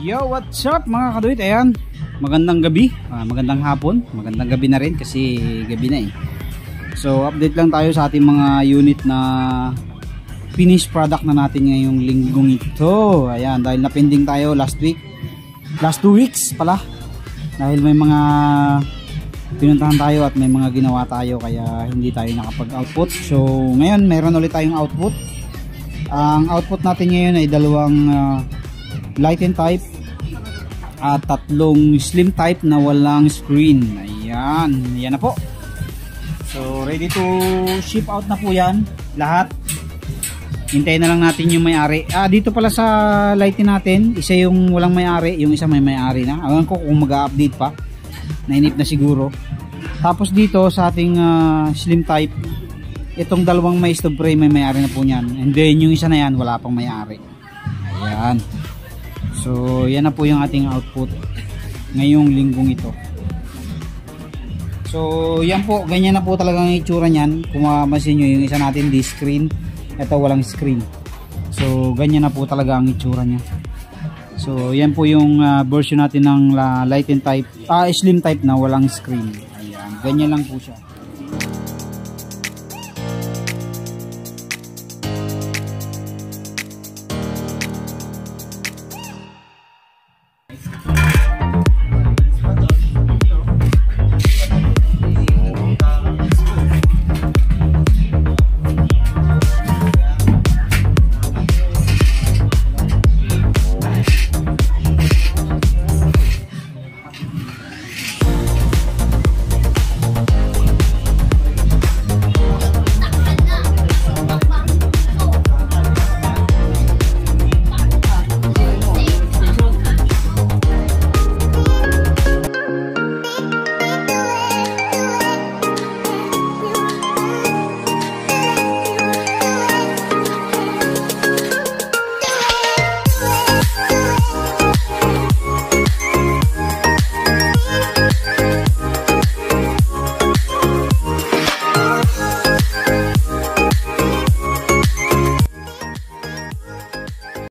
Yo, what's up mga kaduit? Ayan, magandang gabi, magandang hapon, magandang gabi na rin kasi gabi na eh. So update lang tayo sa ating mga unit na finished product na natin ngayong linggong ito. Ayan, dahil napending tayo last 2 weeks pala, dahil may mga pinuntahan tayo at may mga ginawa tayo kaya hindi tayo nakapag-output. So ngayon mayroon ulit tayong output. Ang output natin ngayon ay dalawang lighten type at 3 slim type na walang screen. Ayan, yan na po. So ready to ship out na po yan lahat. Hintayin na lang natin yung may-ari. Dito pala sa lighten natin, isa yung walang may-ari, yung isa may may-ari na. Alam ko kung mag-update pa, nainip na siguro. Tapos dito sa ating slim type, itong dalawang may stove frame may may-ari na po niyan. And then yung isa na yan wala pang may-ari. Ayan. So yan na po yung ating output ngayong linggong ito. So yan po, ganyan na po talaga ang itsura niyan. Kung mapapansin nyo, yung isa natin di screen, ito walang screen. So ganyan na po talaga ang itsura niya. So yan po yung version natin ng lighten type, slim type na walang screen. Ayan, ganyan lang po siya.